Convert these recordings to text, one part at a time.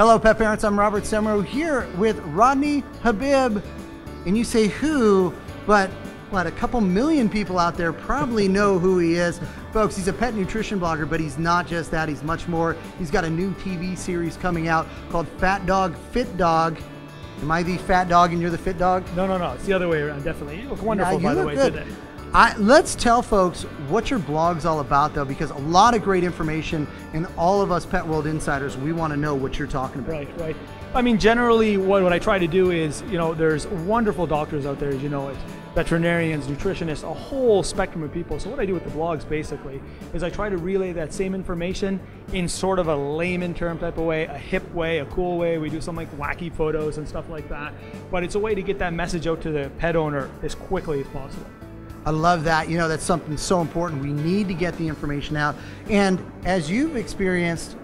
Hello, pet parents. I'm Robert Semro here with Rodney Habib. And you say who, but what, a couple million people out there probably know who he is. Folks, he's a pet nutrition blogger, but he's not just that. He's much more. He's got a new TV series coming out called Fat Dog, Fit Dog. Am I the fat dog and you're the fit dog? No. It's the other way around, definitely. You look wonderful, by the way, today. Let's tell folks what your blog's all about, though, because a lot of great information, and all of us Pet World insiders, we want to know what you're talking about. Right. I mean, generally, what I try to do is, there's wonderful doctors out there, as you know it, veterinarians, nutritionists, a whole spectrum of people. So what I do with the blogs, basically, is I try to relay that same information in sort of a layman term type of way, a hip way, a cool way. We do some like wacky photos and stuff like that. But it's a way to get that message out to the pet owner as quickly as possible. I love that. That's something so important. We need to get the information out. And as you've experienced,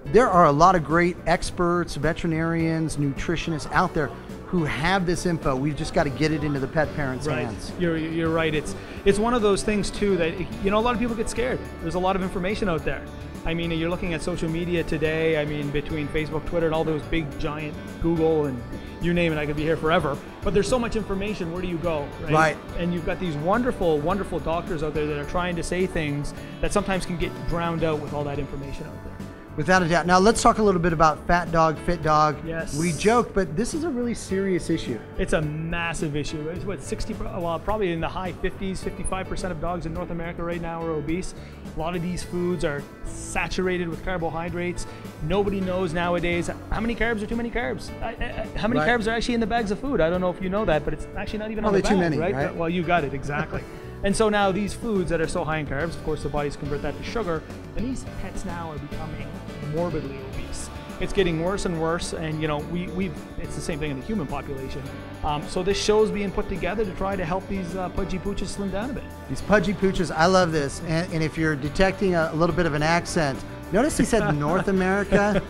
there are a lot of great experts, veterinarians, nutritionists out there who have this info. We've just got to get it into the pet parents' hands. You're right. It's one of those things too that a lot of people get scared. There's a lot of information out there. I mean, you're looking at social media today. I mean, between Facebook, Twitter, and all those big giant Google and you name it, I could be here forever. But there's so much information. Where do you go? Right. And you've got these wonderful, wonderful doctors out there that are trying to say things that sometimes can get drowned out with all that information out there. Without a doubt. Now let's talk a little bit about Fat Dog, Fit Dog. Yes. We joked, but this is a really serious issue. It's a massive issue. It's what, probably in the high 50s, 55% of dogs in North America right now are obese. A lot of these foods are saturated with carbohydrates. Nobody knows nowadays how many carbs are too many carbs. How many carbs are actually in the bags of food? I don't know if you know that, but it's actually not even on the bag, too many, right? Well, you got it, exactly. And so now these foods that are so high in carbs, of course the bodies convert that to sugar, and these pets now are becoming morbidly obese. It's getting worse and worse, and it's the same thing in the human population. So this show's being put together to try to help these pudgy pooches slim down a bit. These pudgy pooches, I love this. And if you're detecting a little bit of an accent, notice he said North America.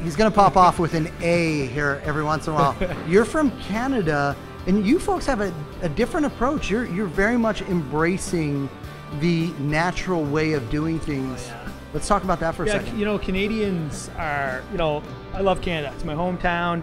He's going to pop off with an A here every once in a while. You're from Canada, and you folks have a different approach. You're very much embracing the natural way of doing things. Oh, yeah. Let's talk about that for a second. Canadians are, I love Canada. It's my hometown,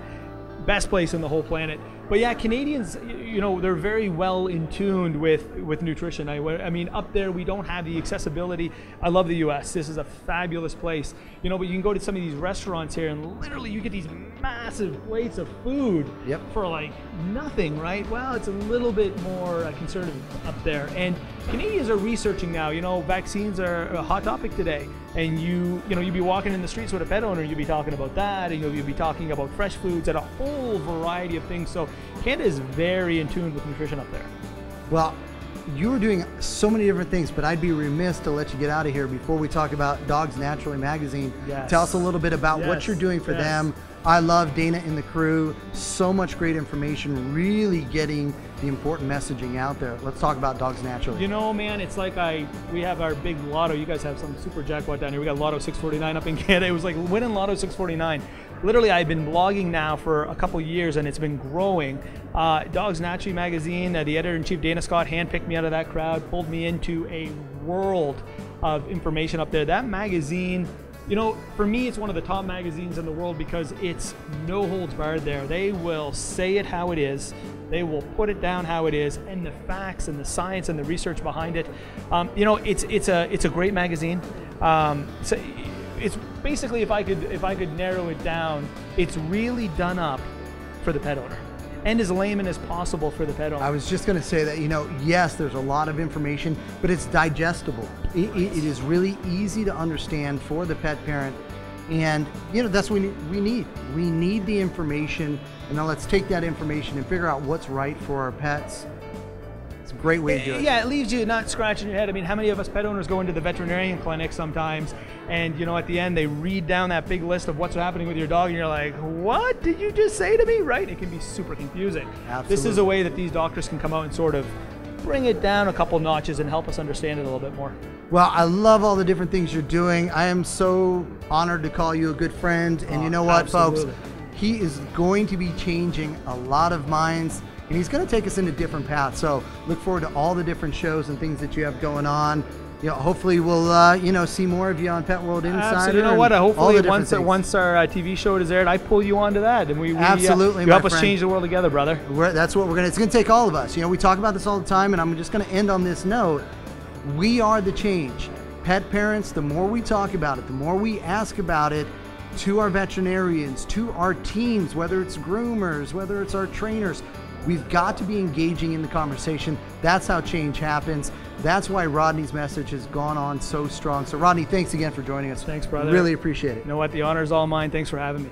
best place in the whole planet. But yeah, Canadians, they're very well in tune with nutrition. I mean, up there we don't have the accessibility. I love the U.S. This is a fabulous place. But you can go to some of these restaurants here, and literally you get these massive plates of food for like nothing, right? Well, it's a little bit more conservative up there. And Canadians are researching now. Vaccines are a hot topic today. And you'd be walking in the streets with a pet owner, you'd be talking about that, and you'd be talking about fresh foods and a whole variety of things. So Canada is very in tune with nutrition up there. Well, you were doing so many different things, but I'd be remiss to let you get out of here before we talk about Dogs Naturally magazine. Yes. Tell us a little bit about what you're doing for them. I love Dana and the crew. So much great information, really getting the important messaging out there. Let's talk about Dogs Naturally. Man, it's like we have our big lotto. You guys have some super jackpot down here. We got Lotto 649 up in Canada. It was like winning Lotto 649. Literally, I've been blogging now for a couple years, and it's been growing. Dogs Naturally magazine, the editor-in-chief Dana Scott handpicked me out of that crowd, pulled me into a world of information up there. That magazine, for me, it's one of the top magazines in the world because it's no holds barred there. They will say it how it is. They will put it down how it is, and the facts and the science and the research behind it. It's a great magazine. So it's basically, if I could narrow it down, it's really done up for the pet owner, and as layman as possible for the pet owner. I was just going to say that, yes, there's a lot of information, but it's digestible. It is really easy to understand for the pet parent. And, that's what we need. We need the information. And now let's take that information and figure out what's right for our pets. It's a great way to do it. Yeah, it leaves you not scratching your head. I mean, how many of us pet owners go into the veterinarian clinic sometimes and, at the end they read down that big list of what's happening with your dog and you're like, what did you just say to me? Right? It can be super confusing. Absolutely. This is a way that these doctors can come out and sort of bring it down a couple notches and help us understand it a little bit more. Well, I love all the different things you're doing. I am so honored to call you a good friend. And you know what, folks? He is going to be changing a lot of minds, and he's going to take us into different paths. So look forward to all the different shows and things that you have going on. hopefully we'll see more of you on Pet World Insider. Absolutely. You know what? Hopefully once our TV show is aired, I pull you onto that, and we absolutely you help us change the world together, brother. That's what it's going to take all of us. We talk about this all the time, and I'm just going to end on this note. We are the change. Pet parents, the more we talk about it, the more we ask about it to our veterinarians, to our teams, whether it's groomers, whether it's our trainers, we've got to be engaging in the conversation. That's how change happens. That's why Rodney's message has gone on so strong. So Rodney, thanks again for joining us. Thanks, brother. Really appreciate it. You know what? The honor is all mine. Thanks for having me.